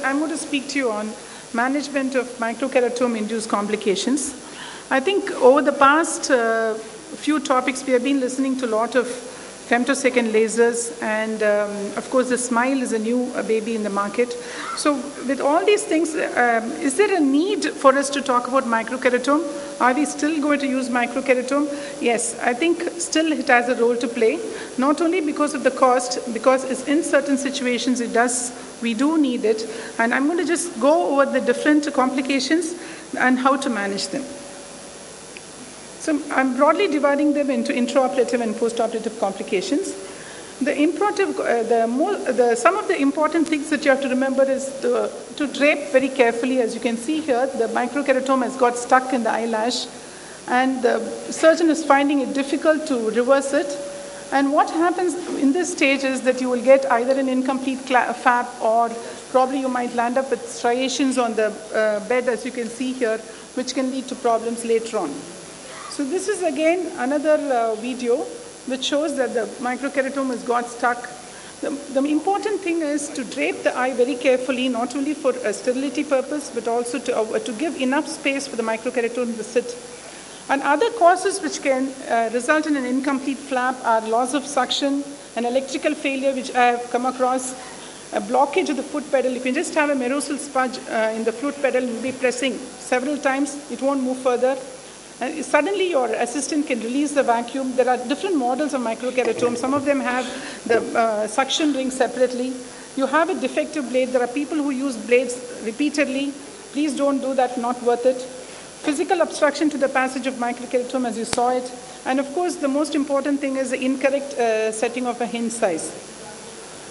I'm going to speak to you on management of microkeratome-induced complications. I think over the past few topics, we have been listening to a lot of femtosecond lasers, and of course, the Smile is a new baby in the market. So with all these things, is there a need for us to talk about microkeratome? Are we still going to use microkeratome? Yes, I think still it has a role to play, not only because of the cost, because it's in certain situations we do need it. And I'm going to just go over the different complications and how to manage them. So I'm broadly dividing them into intraoperative and postoperative complications. The some of the important things that you have to remember is to drape very carefully. As you can see here, the microkeratome has got stuck in the eyelash, and the surgeon is finding it difficult to reverse it. And what happens in this stage is that you will get either an incomplete flap, or probably you might land up with striations on the bed, as you can see here, which can lead to problems later on. So this is again another video which shows that the microkeratome has got stuck. The important thing is to drape the eye very carefully, not only for a sterility purpose, but also to give enough space for the microkeratome to sit. And other causes which can result in an incomplete flap are loss of suction, an electrical failure which I have come across, a blockage of the foot pedal. You can just have a merosal spudge in the foot pedal, you'll be pressing several times, it won't move further. Suddenly your assistant can release the vacuum. There are different models of microkeratome. Some of them have the suction ring separately. You have a defective blade. There are people who use blades repeatedly. Please don't do that, not worth it. Physical obstruction to the passage of microkeratome, as you saw it. And of course, the most important thing is the incorrect setting of a hinge size.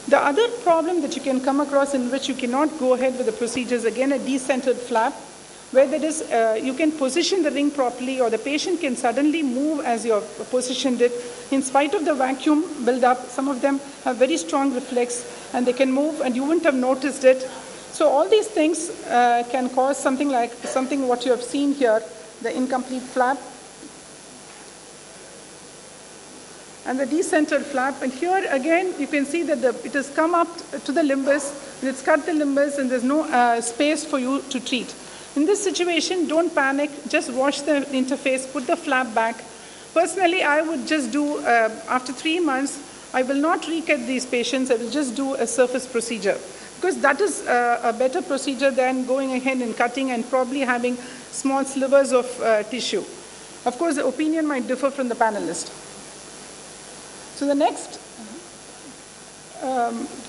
The other problem that you can come across in which you cannot go ahead with the procedure is again a decentered flap, where there is, you can position the ring properly, or the patient can suddenly move as you have positioned it. In spite of the vacuum build-up, some of them have very strong reflex, and they can move, and you wouldn't have noticed it. So all these things can cause something like what you have seen here, the incomplete flap, and the decentered flap. And here again, you can see that it has come up to the limbus, and it's cut the limbus, and there's no space for you to treat. In this situation, don't panic, just wash the interface, put the flap back. Personally, I would just do, after 3 months, I will not recut these patients, I will just do a surface procedure, because that is a better procedure than going ahead and cutting and probably having small slivers of tissue. Of course, the opinion might differ from the panelist. So the next,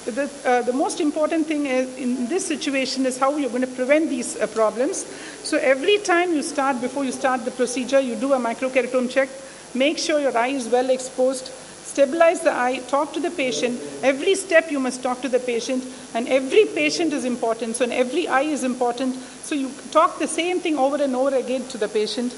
the most important thing is in this situation is how you're going to prevent these problems. So every time you start, before you start the procedure, you do a microkeratome check. Make sure your eye is well exposed. Stabilize the eye. Talk to the patient. Every step you must talk to the patient, and every patient is important. So every eye is important. So you talk the same thing over and over again to the patient.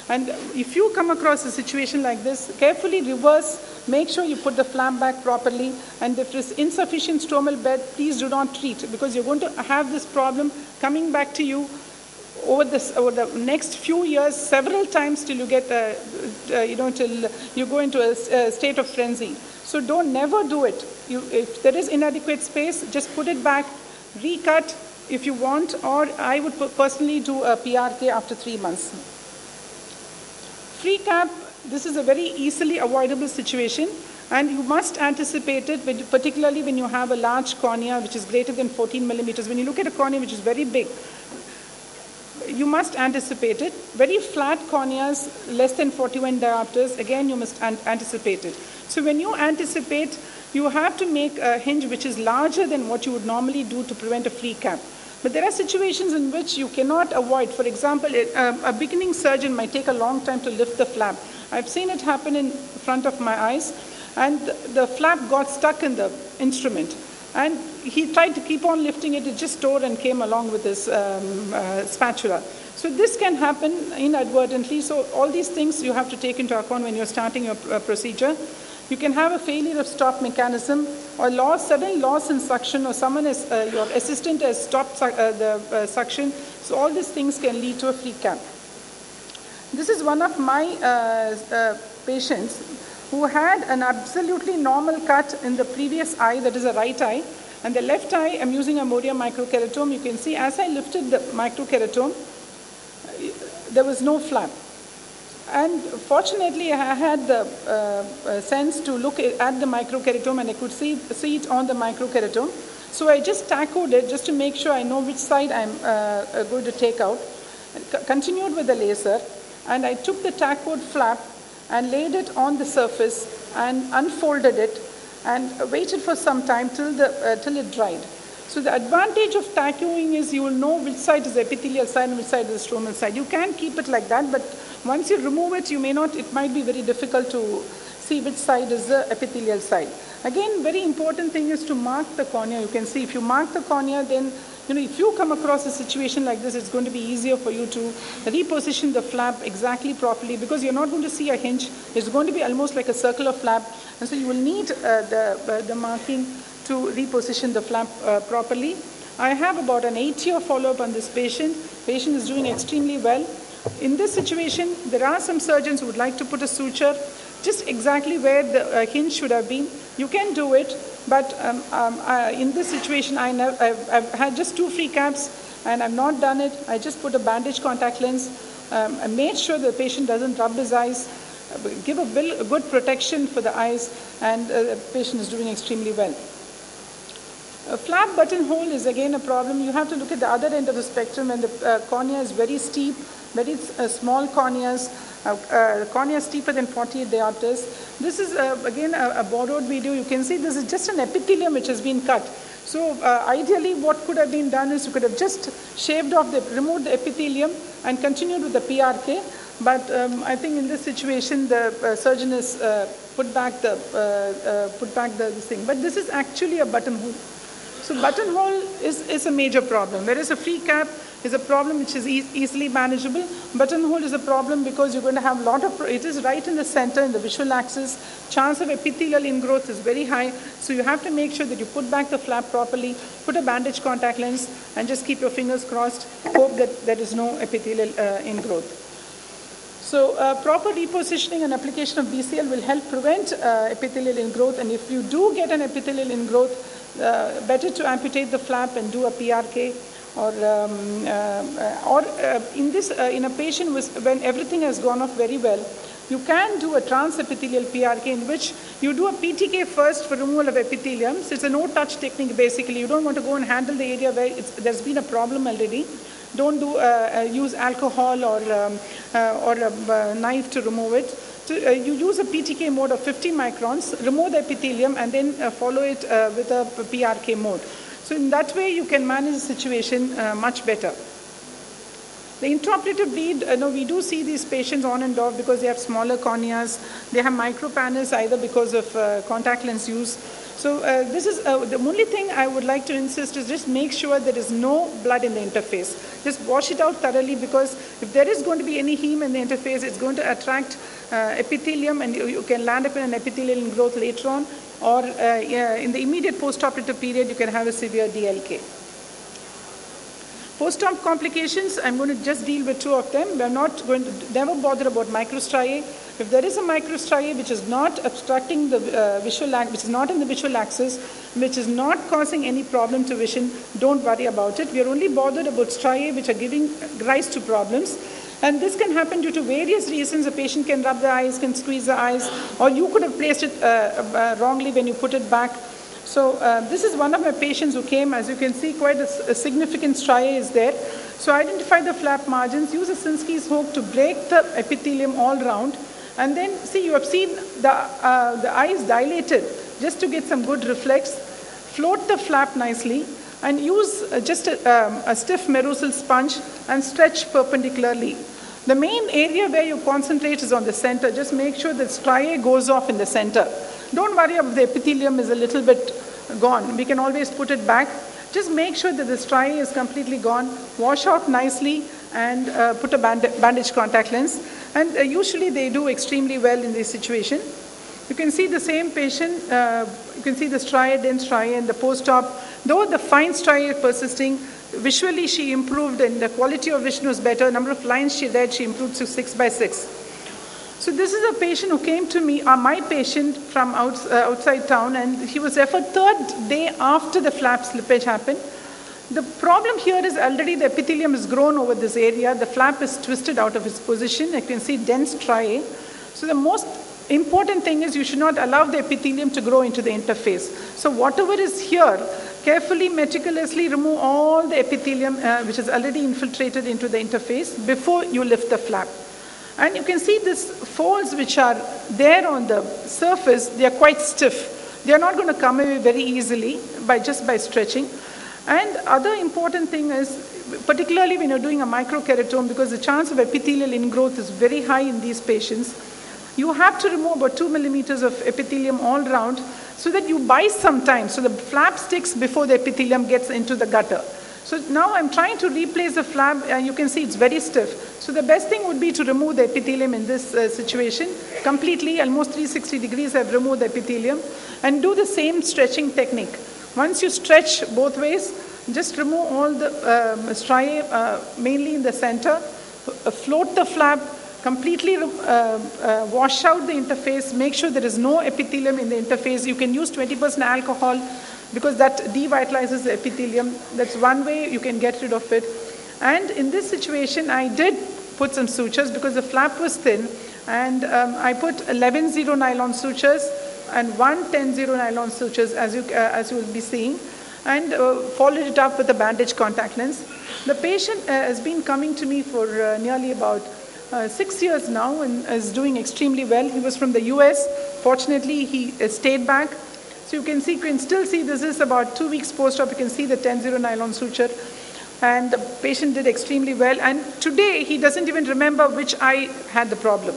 And if you come across a situation like this, carefully reverse, make sure you put the flap back properly, and if there is insufficient stromal bed, please do not treat, because you're going to have this problem coming back to you over the next few years, several times, till you get, till you go into a state of frenzy. So never do it. If there is inadequate space, just put it back, recut if you want, or I would personally do a PRK after 3 months. Free cap, this is a very easily avoidable situation, and you must anticipate it, particularly when you have a large cornea which is greater than 14 millimeters. When you look at a cornea which is very big, you must anticipate it. Very flat corneas, less than 41 diopters, again you must anticipate it. So when you anticipate, you have to make a hinge which is larger than what you would normally do to prevent a free cap. But there are situations in which you cannot avoid. For example, a beginning surgeon might take a long time to lift the flap. I've seen it happen in front of my eyes, and the flap got stuck in the instrument. And he tried to keep on lifting it, it just tore and came along with his spatula. So this can happen inadvertently. So all these things you have to take into account when you're starting your procedure. You can have a failure of stop mechanism, or sudden loss in suction, or your assistant has stopped the suction. So all these things can lead to a free cap. This is one of my patients who had an absolutely normal cut in the previous eye, that is a right eye, And the left eye, I'm using a Moria microkeratome. You can see as I lifted the microkeratome, there was no flap. And fortunately, I had the sense to look at the microkeratome, and I could see it on the microkeratome. So I just tachoed it just to make sure I know which side I'm going to take out. Continued with the laser, and I took the tachoed flap and laid it on the surface and unfolded it and waited for some time till it dried. So the advantage of tachoing is you will know which side is the epithelial side and which side is the stromal side. You can keep it like that, but once you remove it, it might be very difficult to see which side is the epithelial side. Again, very important thing is to mark the cornea. You can see if you mark the cornea, then if you come across a situation like this, it's going to be easier for you to reposition the flap exactly properly, because you're not going to see a hinge. It's going to be almost like a circular flap, and so you will need the marking to reposition the flap properly. I have about an 8-year follow-up on this patient. Patient is doing extremely well. In this situation, there are some surgeons who would like to put a suture just exactly where the hinge should have been. You can do it, but in this situation, I've had just 2 free caps, and I've not done it. I just put a bandage contact lens. I made sure the patient doesn't rub his eyes, give a good protection for the eyes, and the patient is doing extremely well. A flap buttonhole is again a problem. You have to look at the other end of the spectrum, and the cornea is very steep, very small corneas. Cornea steeper than 48 diopters. This is again a borrowed video. You can see this is just an epithelium which has been cut. So ideally what could have been done is you could have just removed the epithelium and continued with the PRK. But I think in this situation the surgeon has put back this thing. But this is actually a buttonhole. So buttonhole is a major problem. Whereas a free cap is a problem which is easily manageable. Buttonhole is a problem because you're going to have a lot of, it is right in the center in the visual axis. Chance of epithelial ingrowth is very high. So you have to make sure that you put back the flap properly, put a bandage contact lens, and just keep your fingers crossed. Hope that there is no epithelial ingrowth. So proper repositioning and application of BCL will help prevent epithelial ingrowth. And if you do get an epithelial ingrowth, better to amputate the flap and do a PRK, or in a patient when everything has gone off very well, you can do a transepithelial PRK in which you do a PTK first for removal of epithelium. So it's a no-touch technique basically. You don't want to go and handle the area where there's been a problem already. Don't use alcohol or a knife to remove it. So, you use a PTK mode of 50 microns, remove the epithelium, and then follow it with a PRK mode. So in that way, you can manage the situation much better. The intraoperative bleed, we do see these patients on and off because they have smaller corneas. They have micropanels either because of contact lens use. So this is the only thing I would like to insist is just make sure there is no blood in the interface. Just wash it out thoroughly, because if there is going to be any heme in the interface, it's going to attract epithelium, and you can land up in an epithelial ingrowth later on, or in the immediate postoperative period, you can have a severe DLK. Post-op complications, I'm going to just deal with 2 of them. We're not going to never bother about microstriae. If there is a microstriae which is not obstructing the which is not in the visual axis, which is not causing any problem to vision, don't worry about it. We are only bothered about striae which are giving rise to problems. And this can happen due to various reasons. A patient can rub the eyes, can squeeze the eyes, or you could have placed it wrongly when you put it back. So this is one of my patients who came. As you can see, quite a significant striae is there. So identify the flap margins, use a Sinski's hook to break the epithelium all round, and then see, you have seen the eyes dilated just to get some good reflex. Float the flap nicely and use just a stiff merusal sponge and stretch perpendicularly. The main area where you concentrate is on the center. Just make sure that striae goes off in the center. Don't worry if the epithelium is a little bit gone. We can always put it back. Just make sure that the striae is completely gone. Wash out nicely and put a bandage contact lens. And usually they do extremely well in this situation. You can see the same patient. You can see the striae, dense striae, and the post-op. Though the fine striae persisting, visually she improved, and the quality of vision was better. Number of lines she read, she improved to 6 by 6. So this is a patient who came to me, my patient from outside town, and he was referred third day after the flap slippage happened. The problem here is already the epithelium has grown over this area. The flap is twisted out of its position. You can see dense striae. So the most important thing is you should not allow the epithelium to grow into the interface. So whatever is here, carefully, meticulously remove all the epithelium which is already infiltrated into the interface before you lift the flap. And you can see these folds which are there on the surface, they are quite stiff. They are not going to come away very easily just by stretching. And other important thing is, particularly when you're doing a microkeratome, because the chance of epithelial ingrowth is very high in these patients, you have to remove about 2 millimeters of epithelium all round so that you buy some time. So the flap sticks before the epithelium gets into the gutter. So now I'm trying to replace the flap, and you can see it's very stiff. So the best thing would be to remove the epithelium in this situation completely, almost 360 degrees I've removed the epithelium, and do the same stretching technique. Once you stretch both ways, just remove all the striae, mainly in the center, float the flap, completely wash out the interface, make sure there is no epithelium in the interface. You can use 20% alcohol because that devitalizes the epithelium. That's one way you can get rid of it. And in this situation, I did put some sutures because the flap was thin, and I put 11-0 nylon sutures and 1-10-0 nylon sutures, as you will be seeing, and followed it up with a bandage contact lens. The patient has been coming to me for nearly about 6 years now and is doing extremely well. He was from the US. Fortunately, he stayed back. So you can still see this is about 2 weeks post-op. You can see the 10-0 nylon suture. And the patient did extremely well. And today, he doesn't even remember which eye had the problem.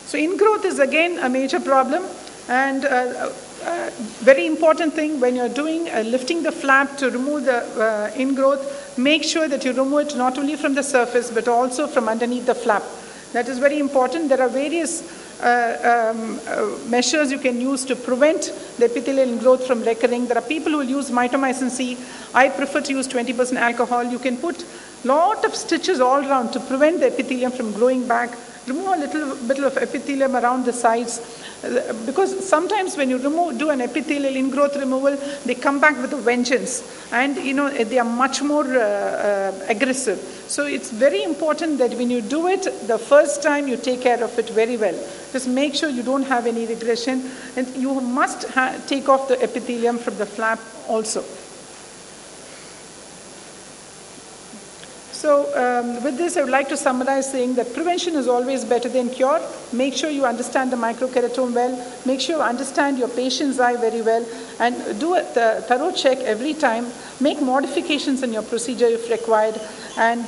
So ingrowth is again a major problem, and very important thing when you're doing lifting the flap to remove the ingrowth, make sure that you remove it not only from the surface but also from underneath the flap. That is very important. There are various measures you can use to prevent the epithelial ingrowth from recurring. There are people who will use mitomycin C. I prefer to use 20% alcohol. You can put lot of stitches all around to prevent the epithelium from growing back. Remove a little bit of epithelium around the sides, because sometimes when you do an epithelial ingrowth removal, they come back with a vengeance, and they are much more aggressive. So it's very important that when you do it the first time, you take care of it very well. Just make sure you don't have any regression, and you must take off the epithelium from the flap also. So with this, I would like to summarize saying that prevention is always better than cure. Make sure you understand the microkeratome well. Make sure you understand your patient's eye very well, and do a thorough check every time. Make modifications in your procedure if required. And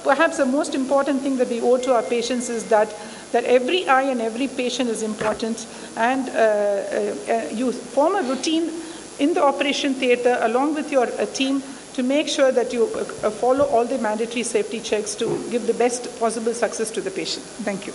perhaps the most important thing that we owe to our patients is that every eye and every patient is important, and you form a routine in the operation theater along with your team to make sure that you follow all the mandatory safety checks to give the best possible success to the patient. Thank you.